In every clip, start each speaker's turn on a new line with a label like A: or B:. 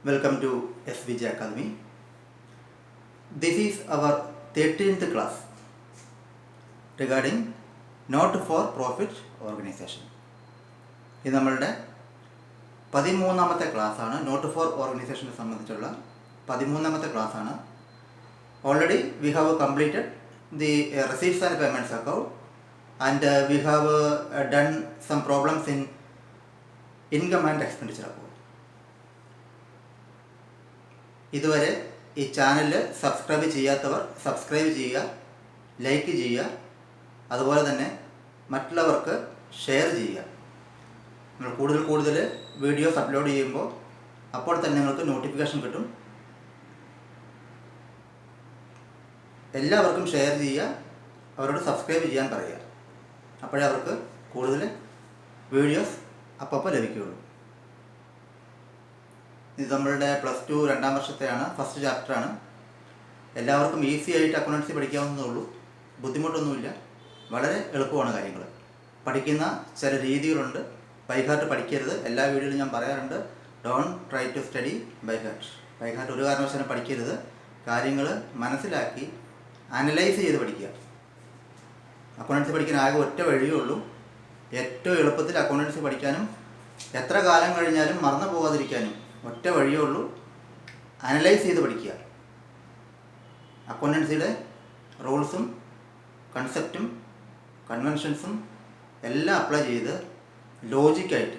A: Welcome to SVJ Academy. This is our 13th class regarding not for profit organization. ഇത് നമ്മളുടെ 13ാമത്തെ ക്ലാസ്സാണ്. Not four ഓർഗനൈസേഷനെ സംബന്ധിച്ചുള്ള 13ാമത്തെ ക്ലാസ്സാണ്. Already we have completed the receipts and payments account and we have done some problems in income and expenditure account. ഇതുവരെ ഈ channel subscribe ചെയ്യാത്തവർ subscribe ചെയ്യുക, ലൈക്ക് ചെയ്യുക, അതുപോലെ തന്നെ മറ്റുള്ളവർക്ക് ഷെയർ ചെയ്യുക. നമ്മൾ കൂടുതൽ വീഡിയോസ് അപ്ലോഡ് ചെയ്യുമ്പോൾ അപ്പോൾ തന്നെ നിങ്ങൾക്ക് നോട്ടിഫിക്കേഷൻ കിട്ടും. എല്ലാവർക്കും ഷെയർ ചെയ്യുക, അവരോട് സബ്സ്ക്രൈബ് ചെയ്യാൻ പറയുക. അപ്പോഴേ അവർക്ക് കൂടുതൽ വീഡിയോസ് അപ്പോൾ ലഭിക്കുകയുള്ളൂ. ഇത് നമ്മളുടെ +2 2ാം വർഷത്തെയാണ്, ഫസ്റ്റ് ചാപ്റ്ററാണ്. എല്ലാവർക്കും ഈസി ആയിട്ട് അക്കൗണ്ടൻസി പഠിക്കാവുന്നതേ ഉള്ളൂ. ബുദ്ധിമുട്ടൊന്നുമില്ല, വളരെ എളുപ്പമാണ് കാര്യങ്ങൾ. പഠിക്കുന്ന ചില രീതികളുണ്ട്. ബൈഹാർട്ട് പഠിക്കരുത്. എല്ലാ വീഡിയോയിലും ഞാൻ പറയാറുണ്ട്, don't try to study by heart. By heart ഒരു കാരണവശാലും പഠിക്കരുത്. കാര്യങ്ങൾ മനസ്സിലാക്കി അനലൈസ് ചെയ്ത് പഠിക്കുക. അക്കൗണ്ടൻസി പഠിക്കാൻ ആകെ ഒറ്റ വഴിയേ ഉള്ളൂ. ഏറ്റവും എളുപ്പത്തിൽ അക്കൗണ്ടൻസി പഠിക്കാനും എത്ര കാലം കഴിഞ്ഞാലും മറന്നു പോകാതിരിക്കാനും ഒറ്റ വഴിയേ ഉള്ളൂ, അനലൈസ് ചെയ്ത് പഠിക്കുക. അക്കൗണ്ടൻസിയുടെ റൂൾസും കൺസെപ്റ്റും കൺവെൻഷൻസും എല്ലാം അപ്ലൈ ചെയ്ത് ലോജിക്കായിട്ട്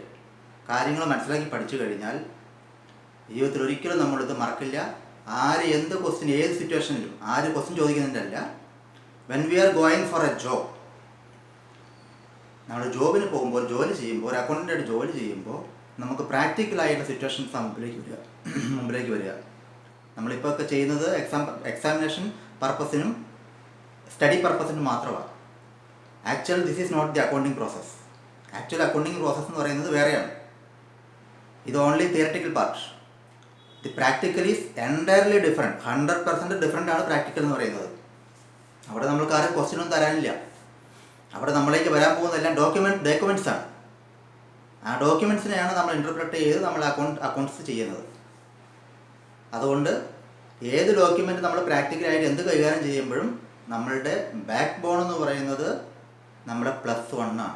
A: കാര്യങ്ങൾ മനസ്സിലാക്കി പഠിച്ചു കഴിഞ്ഞാൽ ജീവിതത്തിൽ ഒരിക്കലും നമ്മളിത് മറക്കില്ല. ആര് എന്ത് ക്വസ്റ്റ്യൻ, ഏത് സിറ്റുവേഷനിലും ആര് ക്വസ്റ്റ്യൻ ചോദിക്കുന്നതിൻ്റെയല്ല, when we are going for a job, നമ്മൾ ജോബിന് പോകുമ്പോൾ, ജോലി ചെയ്യുമ്പോൾ, ഒരു അക്കൗണ്ടൻ്റായിട്ട് ജോലി ചെയ്യുമ്പോൾ നമുക്ക് പ്രാക്ടിക്കലായിട്ടുള്ള സിറ്റുവേഷൻസ് മുമ്പിലേക്ക് വരിക. നമ്മളിപ്പോൾ ഒക്കെ ചെയ്യുന്നത് എക്സാമിനേഷൻ പർപ്പസിനും സ്റ്റഡി പർപ്പസിനും മാത്രമാണ്. Actual this is not the accounting process. Actual accounting process എന്ന് പറയുന്നത് വേറെയാണ്. ഇത് only theoretical part. The practical is entirely different. 100% different ആണ് പ്രാക്ടിക്കൽ എന്ന് പറയുന്നത്. അവിടെ നമ്മൾക്ക് ആരും ക്വസ്റ്റ്യനൊന്നും തരാനില്ല. അവിടെ നമ്മളിലേക്ക് വരാൻ പോകുന്നതെല്ലാം ഡോക്യുമെൻറ്റ്സ് ആണ്. ആ ഡോക്യുമെൻറ്റ്സിനെയാണ് നമ്മൾ ഇൻ്റർപ്രറ്റ് ചെയ്ത് നമ്മൾ അക്കൗണ്ട്സ് ചെയ്യുന്നത്. അതുകൊണ്ട് ഏത് ഡോക്യുമെൻറ്റ് നമ്മൾ പ്രാക്ടിക്കലായിട്ട് എന്ത് കൈകാര്യം ചെയ്യുമ്പോഴും നമ്മളുടെ ബാക്ക് ബോൺ എന്ന് പറയുന്നത് നമ്മുടെ +1 ആണ്.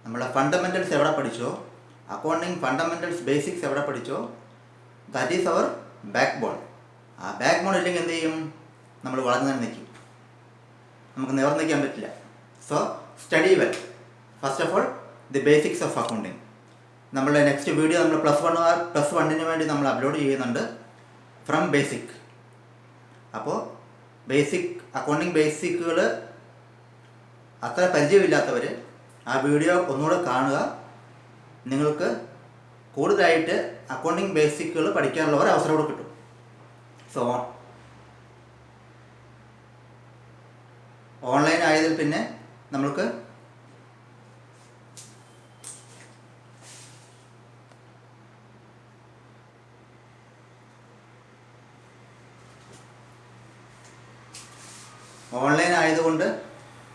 A: നമ്മളെ ഫണ്ടമെൻ്റൽസ് എവിടെ പഠിച്ചോ, അക്കൗണ്ടിങ് ഫണ്ടമെൻ്റൽസ് ബേസിക്സ് എവിടെ പഠിച്ചോ, that is our backbone. ആ ബാക്ക് ബോൺ ഇല്ലെങ്കിൽ എന്ത് ചെയ്യും? നമ്മൾ വളർന്നു തന്നെ നിൽക്കും. നമുക്ക് നിവർന്ന് നിൽക്കാൻ പറ്റില്ല. So study well. First of all the basics of accounting. നമ്മളുടെ നെക്സ്റ്റ് വീഡിയോ നമ്മൾ +1 വേണ്ടി നമ്മൾ അപ്ലോഡ് ചെയ്യുന്നുണ്ട്, ഫ്രം ബേസിക്. അപ്പോൾ അക്കൗണ്ടിങ് ബേസിക്കുകൾ അത്ര പരിചയമില്ലാത്തവർ ആ വീഡിയോ ഒന്നുകൂടെ കാണുക. നിങ്ങൾക്ക് കൂടുതലായിട്ട് അക്കൗണ്ടിങ് ബേസിക്കുകൾ പഠിക്കാനുള്ള ഒരു അവസരം കൂടെ കിട്ടും. സോ ഓൺലൈൻ ആയതിൽ പിന്നെ നമ്മൾക്ക് ഓൺലൈൻ ആയതുകൊണ്ട്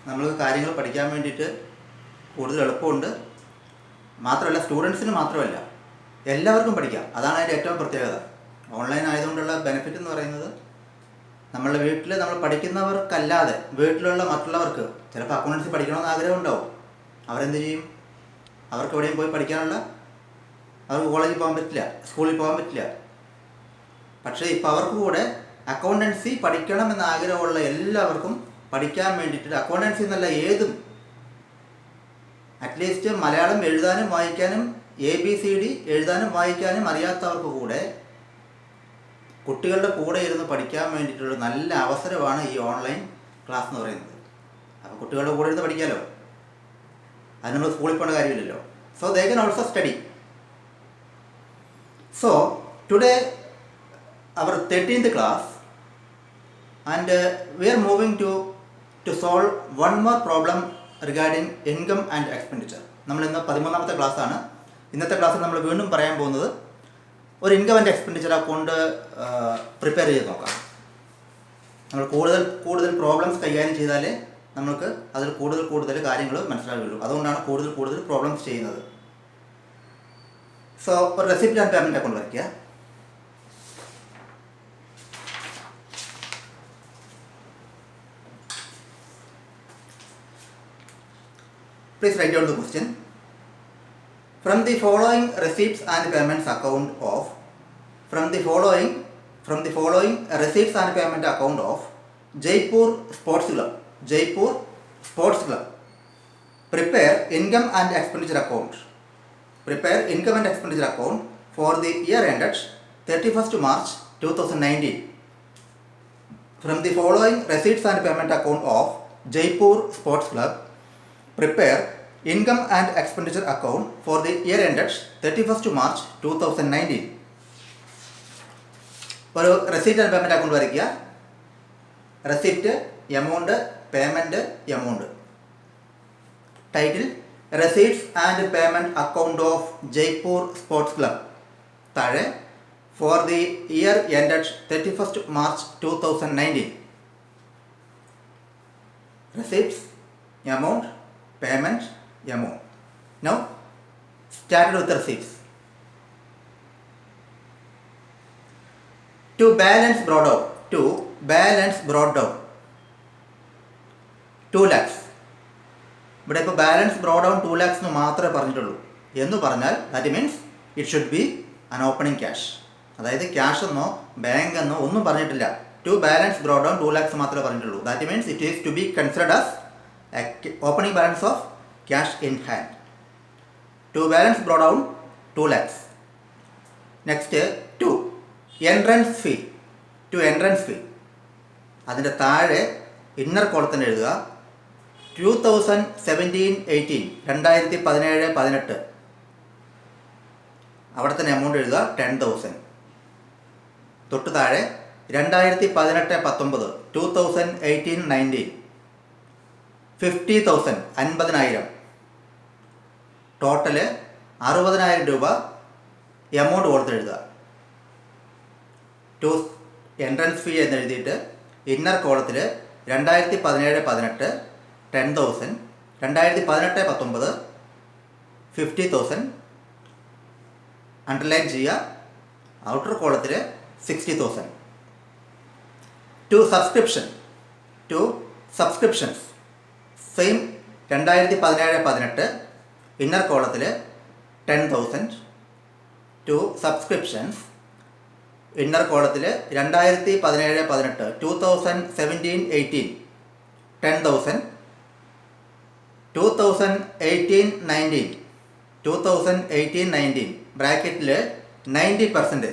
A: നമ്മൾ കാര്യങ്ങൾ പഠിക്കാൻ വേണ്ടിയിട്ട് കൂടുതൽ എളുപ്പമുണ്ട്. മാത്രമല്ല, സ്റ്റുഡൻസിന് മാത്രമല്ല, എല്ലാവർക്കും പഠിക്കാം. അതാണ് അതിൻ്റെ ഏറ്റവും പ്രത്യേകത. ഓൺലൈൻ ആയതുകൊണ്ടുള്ള ബെനിഫിറ്റ് എന്ന് പറയുന്നത്, നമ്മളുടെ വീട്ടിൽ നമ്മൾ പഠിക്കുന്നവർക്കല്ലാതെ വീട്ടിലുള്ള മറ്റുള്ളവർക്ക് ചിലപ്പോൾ അക്കൗണ്ടൻസി പഠിക്കണമെന്ന് ആഗ്രഹം ഉണ്ടാവും. അവരെന്ത് ചെയ്യും? അവർക്ക് എവിടെയും പോയി അവർക്ക് കോളേജിൽ പോകാൻ പറ്റില്ല, സ്കൂളിൽ പോകാൻ പറ്റില്ല. പക്ഷേ ഇപ്പോൾ അവർക്ക് കൂടെ അക്കൗണ്ടൻസി പഠിക്കണമെന്ന് ആഗ്രഹമുള്ള എല്ലാവർക്കും പഠിക്കാൻ വേണ്ടിയിട്ട്, അക്കൗണ്ടൻസി എന്നല്ല ഏതും, അറ്റ്ലീസ്റ്റ് മലയാളം എഴുതാനും വായിക്കാനും ABCD എഴുതാനും വായിക്കാനും അറിയാത്തവർക്ക് കൂടെ കുട്ടികളുടെ കൂടെ ഇരുന്ന് പഠിക്കാൻ വേണ്ടിയിട്ടുള്ള നല്ല അവസരമാണ് ഈ ഓൺലൈൻ ക്ലാസ് എന്ന് പറയുന്നത്. അപ്പോൾ കുട്ടികളുടെ കൂടെ ഇരുന്ന് പഠിക്കാമല്ലോ. അത് നമ്മൾ സ്കൂളിൽ പോകേണ്ട കാര്യമില്ലല്ലോ. So they can also study. So today our 13th class, and we are moving to solve one more problem regarding income and expenditure. നമ്മൾ ഇന്ന് 13ാമത്തെ ക്ലാസ്സാണ്. ഇന്നത്തെ ക്ലാസ്സിൽ നമ്മൾ വീണ്ടും പറയാൻ പോകുന്നത് ഒരു income and expenditure account prepare ചെയ്ത് നോക്കാം. നമ്മൾ കൂടുതൽ പ്രോബ്ലംസ് കൈകാര്യം ചെയ്താലേ നമുക്ക് അതിൽ കൂടുതൽ കാര്യങ്ങൾ മനസ്സിലാവുകയുള്ളൂ. അതുകൊണ്ടാണ് കൂടുതൽ പ്രോബ്ലംസ് ചെയ്യുന്നത്. സോ ഒരു റെസിപ്റ്റ് ആൻഡ് പേയ്മെൻറ്റ് അക്കൗണ്ട് വരയ്ക്കുക. Please write down the question. From the following receipts and payments account of receipts and payment account of Jaipur Sports Club. Prepare income and expenditure account. For the year ended 31st March 2019. From the following receipts and payment account of Jaipur Sports Club, prepare income and expenditure account for the year ended 31st March 2019. ഒരു receipt and payment account വരയ്ക്കുക. Receipt, amount, payment, amount. Title receipts and payment account of Jaipur sports club. താഴെ for the year ended 31st March 2019. Receipts, amount, payment, amount. Now, started with the receipts. To balance brought down 2 lakhs. ഇവിടെ ഇപ്പോൾ balance brought down 2 lakhs എന്ന് മാത്രമേ പറഞ്ഞിട്ടുള്ളൂ. എന്ന് പറഞ്ഞാൽ that means it should be an opening cash. അതായത് cash എന്നോ bank എന്നോ ഒന്നും പറഞ്ഞിട്ടില്ല. To balance brought down 2 lakhs മാത്രമേ പറഞ്ഞിട്ടുള്ളൂ. That means it is to be considered as opening balance of cash in hand. To balance brought down 2 lakhs. Next to entrance fee. അതിൻ്റെ താഴെ inner കോളത്തിന് എഴുതുക 2017-18 2017-18. അവിടെ തന്നെ എമൗണ്ട് എഴുതുക 10,000. തൊട്ട് താഴെ 2018-19 2018-19 50,000 50,000. ടോട്ടല് 60,000 രൂപ എമൗണ്ട് കൊടുത്തെഴുതുക. ടു എൻട്രൻസ് ഫീ എന്നെഴുതിയിട്ട് ഇന്നർ കോളത്തിൽ 2017-18 10,000, 2018-19 50,000 അണ്ടർലൈൻ ചെയ്യുക. ഔട്ടർ കോളത്തിൽ 60,000. ടു സബ്സ്ക്രിപ്ഷൻസ് സെയിം 2017-18 ഇന്നർ കോളത്തിൽ 10,000. ടു സബ്സ്ക്രിപ്ഷൻസ് ഇന്നർ കോളത്തിൽ 2017-18 2017-18 10,000. 2018-19 ബ്രാക്കറ്റിൽ 90%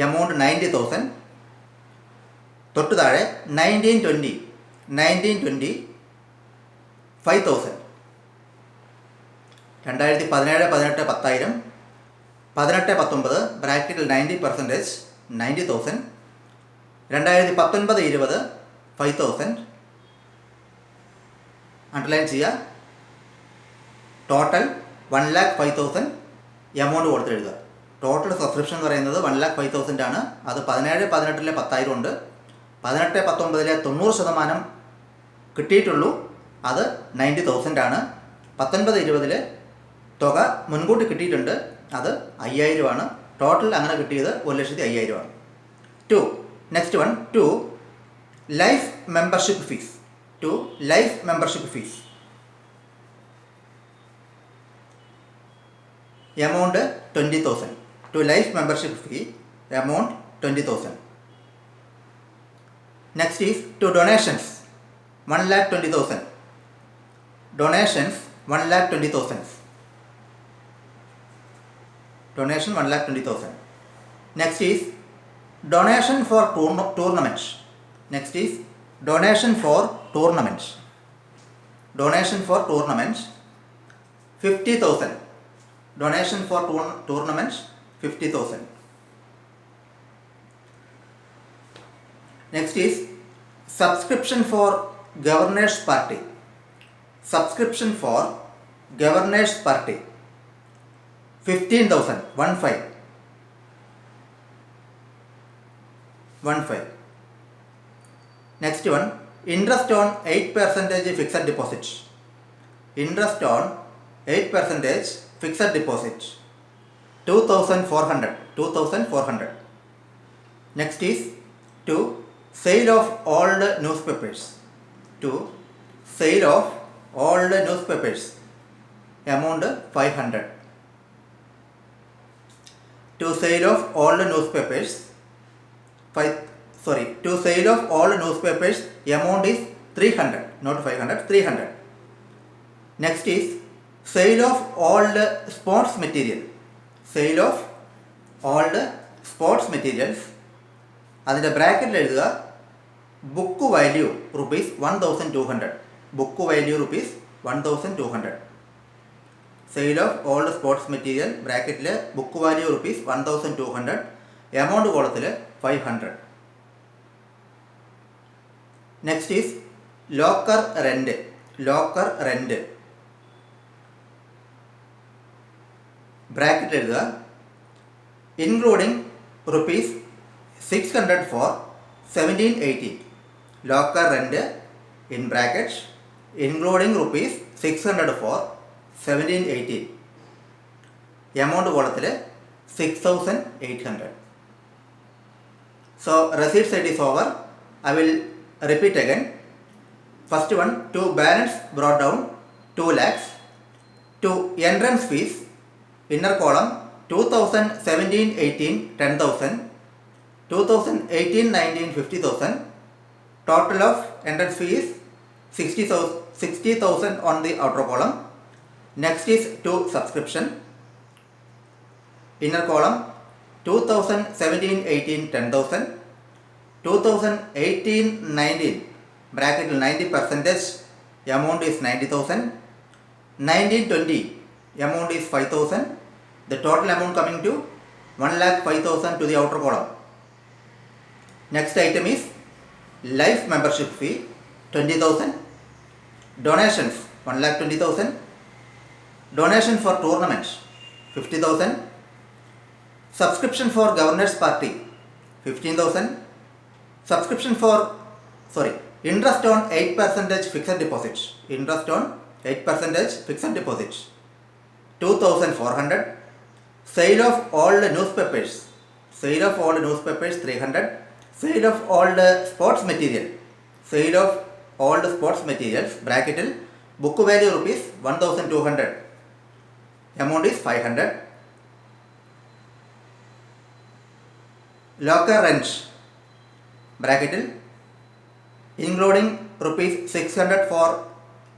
A: എമൗണ്ട് 90,000. തൊട്ട് താഴെ 19-20 5,000. 2017-18 10,000. 18-19 ബ്രാക്കറ്റിൽ 90% 90,000. 2019-20 5,000 അണ്ടർലൈൻ ചെയ്യുക. ടോട്ടൽ 1,05,000 എമൗണ്ട് കൊടുത്തെഴുതുക. ടോട്ടൽ സബ്സ്ക്രിപ്ഷൻ എന്ന് പറയുന്നത് 1,05,000 ആണ്. അത് 17-18 10,000 ഉണ്ട്. 18-19 90% കിട്ടിയിട്ടുള്ളൂ. അത് 90,000 ആണ്. 19-20 തുക മുൻകൂട്ടി കിട്ടിയിട്ടുണ്ട്. അത് 5,000 ആണ്. ടോട്ടൽ അങ്ങനെ കിട്ടിയത് 1,05,000 ആണ്. Next one to life membership fees. Amount 20,000. To life membership fee amount 20,000. Next is to donations 1,20,000. Donations 1,20,000. Donation 1,20,000. Next is donation for tournaments. Donation for tournaments 50,000. Donation for tournaments 50,000. Next is subscription for governors party. 15,000 15. Next one, interest on 8% fixed deposit. 2,400. Next is to sale of old newspapers. To sale of old newspapers, amount 500. To sale of old newspapers, to sale of old newspapers, amount is 300, not 500, 300. Next is sale of old sports material. Sale of old sports materials. അതിൻ്റെ ബ്രാക്കറ്റിൽ എഴുതുക book value rupees 1200. Book value rupees 1200. Sale of old sports material ബ്രാക്കറ്റിൽ book value rupees 1200. Amount കോളത്തിൽ 500. Next is locker rent. Locker rent ബ്രാക്കറ്റിൽ എഴുതുക including rupees 600 for 1718. Locker rent in brackets including rupees 600 for 1718. Amount column 6800. So receipt side is over. I will repeat again. First one, to balance brought down 2 lakhs. To entrance fees, inner column 2017-18 10,000. 2018-19 50,000. Total of entrance fee is 60,000 on the outer column. Next is to subscription. Inner column 2017-18 10,000. 2018-19 bracket 90% amount is 90,000. 19-20 amount is 5,000. The total amount coming to 1,05,000 to the outer column. Next item is life membership fee 20,000. Donations 1,20,000. Donation for tournaments 50,000. Subscription for governor's party 15,000. Subscription for interest on 8% fixed deposits. Interest on 8% fixed deposits 2,400. Sale of old newspapers. Sale of old newspapers 300. Sale of old sports material. Sale of old sports materials bracket book value rupees 1,200. Amount is 500. Locker rent bracket including rupees 600 for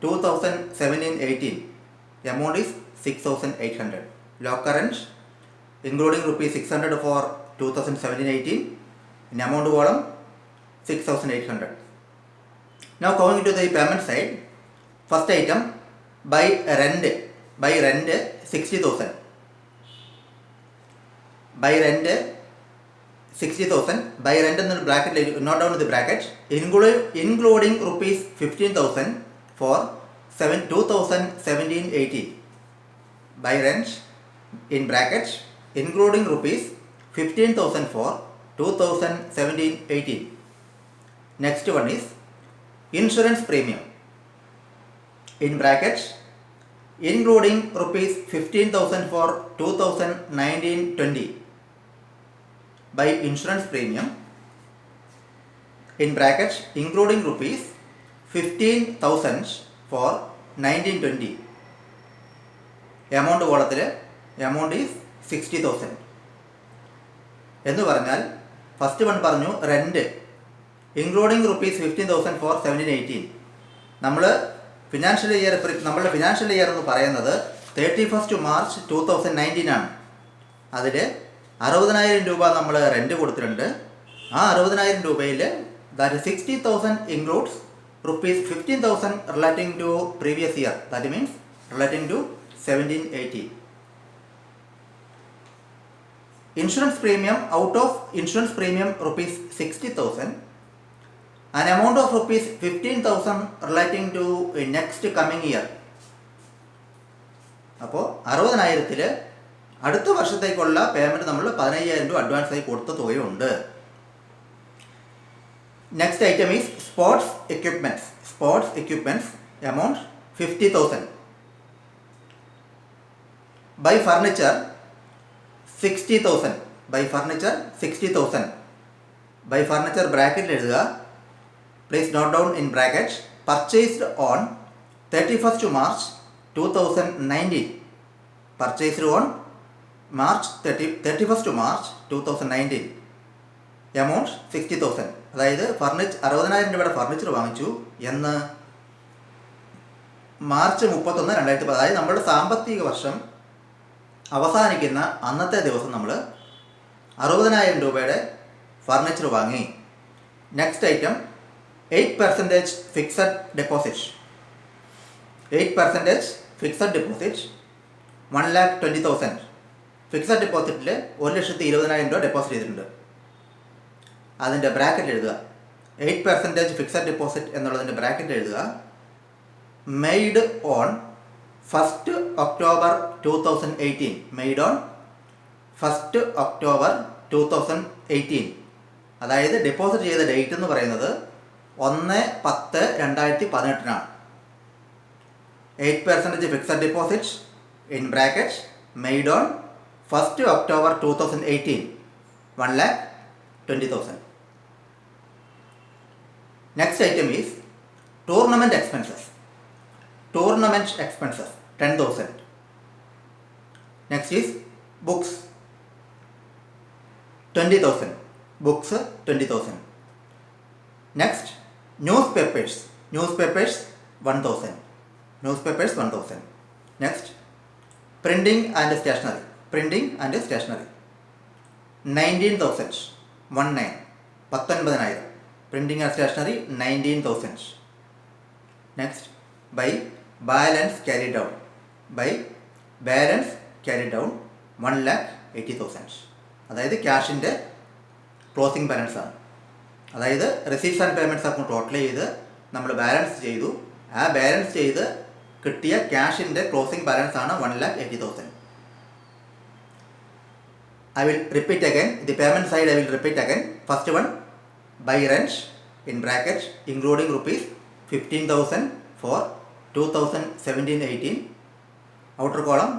A: 2017-18. Amount is 6,800. Locker rent including rupees 600 for 2017-18. In amount column 6,800. Now coming to the payment side, first item by rent 60,000. By rent 60,000. By rent in the bracket, not down to the bracket, including rupees 15,000 for 2017-18. By rent in brackets including rupees 15,000 for 2017-18. Next one is insurance premium. In brackets including rupees 15,000 for 2019-20. By insurance premium in brackets including rupees 15,000 for 19-20. Amount കോളത്തിൽ amount is 60,000. എന്ന് പറഞ്ഞാൽ first one പറഞ്ഞു rent including rupees 15,000 four 17-18. നമ്മളുടെ financial year എന്ന് പറയുന്നത് 31 March 2019 ആണ്. അതിൽ 60,000 രൂപ നമ്മൾ റെൻറ്റ് കൊടുത്തിട്ടുണ്ട്. ആ 60,000 രൂപയിൽ that 60,000 includes rupees 15,000 relating to previous year. That means relating to 17-18. Insurance premium, out of insurance premium rupees 60,000, an amount of rupees 15,000 relating to next coming year. അപ്പോൾ 60,000 അടുത്ത വർഷത്തേക്കുള്ള പേയ്മെൻറ്റ് നമ്മൾ 15,000 രൂപ അഡ്വാൻസ് ആയി കൊടുത്ത തുകയുണ്ട്. Next item is sports equipments amount 50,000. By furniture 60,000. By furniture ബ്രാക്കറ്റിൽ എഴുതുക. Please note down in bracket. Purchased on 31st March 2019. Purchased on 31st March 2019. Amount 60,000. അതായത് 60,000 രൂപയുടെ ഫർണിച്ചർ വാങ്ങിച്ചു എന്ന് March 31, 2010. അതായത് നമ്മുടെ സാമ്പത്തിക വർഷം അവസാനിക്കുന്ന അന്നത്തെ ദിവസം നമ്മൾ 60,000 രൂപയുടെ ഫർണിച്ചർ വാങ്ങി. Next item 8% fixed deposit. 8% fixed deposit 1,20,000. Fixed ഡെപ്പോസിറ്റിൽ 1,20,000 രൂപ ഡെപ്പോസിറ്റ് ചെയ്തിട്ടുണ്ട്. അതിൻ്റെ ബ്രാക്കറ്റ് എഴുതുക. 8% ഫിക്സഡ് ഡെപ്പോസിറ്റ് എന്നുള്ളതിൻ്റെ ബ്രാക്കറ്റ് എഴുതുക. Made on 1st October 2018. Made on 1st October 2018. അതായത് ഡെപ്പോസിറ്റ് ചെയ്ത ഡേറ്റ് എന്ന് പറയുന്നത് 1/10/2018. 8% fixed deposit in bracket made on 1st October 2018. 1,20,000. Next item is tournament expenses. Tournament expenses 10,000. Next is books 20,000. Books 20,000. Next newspapers. Newspapers 1,000. Newspapers 1,000. Next printing and stationery. Printing and stationery 19,000. 19,000. Printing and stationery 19,000. Next by balance carried out. By balance carried down 1,80,000. അതായത് ക്യാഷിൻ്റെ closing balance ആണ്. അതായത് receipts and payments account total ചെയ്ത് നമ്മൾ balance ചെയ്തു. ആ balance ചെയ്ത് കിട്ടിയ ക്യാഷിൻ്റെ closing balance ആണ് 1,80,000. I will repeat again. The payment side I will repeat again. First one, by rent in bracket including rupees 15,000 for 2017-18. Outer column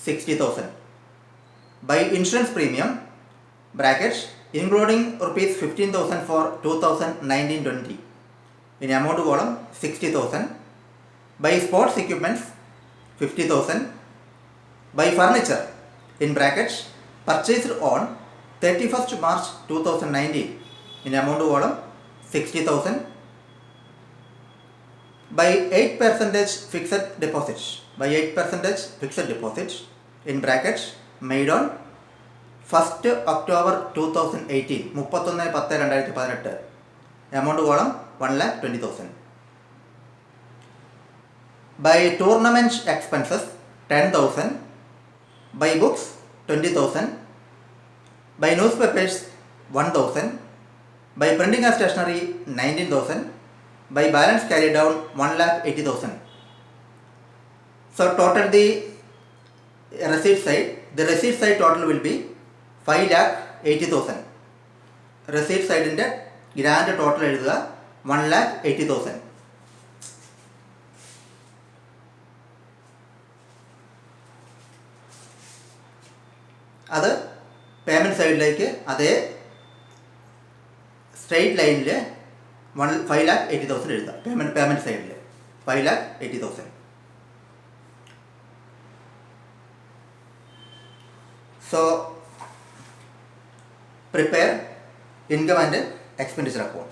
A: 60,000. By insurance premium bracket including rupees 15,000 for 2019-20. In amount column 60,000. By sports equipments 50,000. By furniture in brackets purchased on 31st March 2019. In amount column 60,000. By 8% fixed deposit. By 8% fixed deposit in brackets made on 1st October 2018. 31/10/2018. Amount column 1,20,000. By tournament expenses 10,000. By books 20,000. By newspapers 1,000. By printing and stationery 19,000. By balance carried down 1,80,000. So total the receipt side. The receipt side total will be 5,80,000. Receipt side in the grand total എഴുതുക 1,80,000. അത് payment സൈഡിലേക്ക് അതേ straight ലൈനിൽ 5,80,000 എഴുതുക. Payment സൈഡിൽ 5,80,000. So prepare income and expenditure account.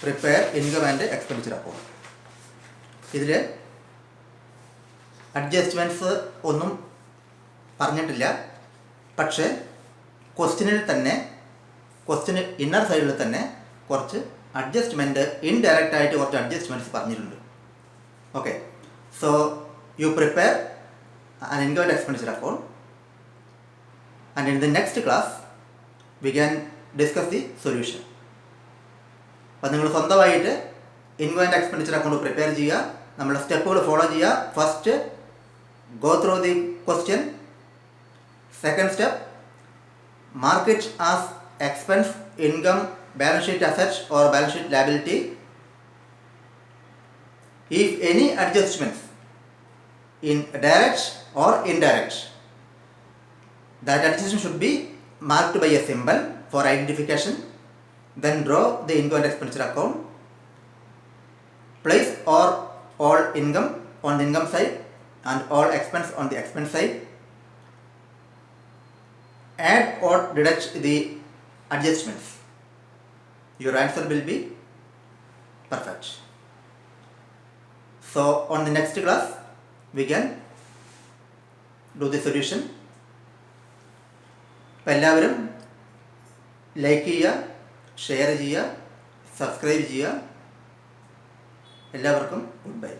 A: Prepare income and expenditure account. ഇതിൽ adjustments ഒന്നും പറഞ്ഞിട്ടില്ല. പക്ഷേ ക്വസ്റ്റ്യന് ഇന്നർ സൈഡിൽ തന്നെ കുറച്ച് അഡ്ജസ്റ്റ്മെൻറ്റ് ഇൻഡയറക്റ്റായിട്ട് കുറച്ച് അഡ്ജസ്റ്റ്മെൻറ്റ്സ് പറഞ്ഞിട്ടുണ്ട്. Okay, so you prepare an income and expenditure account, and in the next class we can discuss the solution. അപ്പോൾ നിങ്ങൾ സ്വന്തമായിട്ട് income and expenditure account prepare ചെയ്യുക. നമ്മുടെ സ്റ്റെപ്പുകൾ ഫോളോ ചെയ്യുക. First, go through the question. Second step, mark it as expense, income, balance sheet assets or balance sheet liability. If any adjustments in direct or indirect, That adjustment should be marked by a symbol for identification. Then draw the income and expenditure account. Place all income on the income side and all expense on the expense side. Add or deduct the adjustments. Your answer will be perfect. So on the next class we can do the solution. അപ്പോൾ എല്ലാവരും like ചെയ്യുക, share ചെയ്യുക, subscribe ചെയ്യുക. എല്ലാവർക്കും good bye.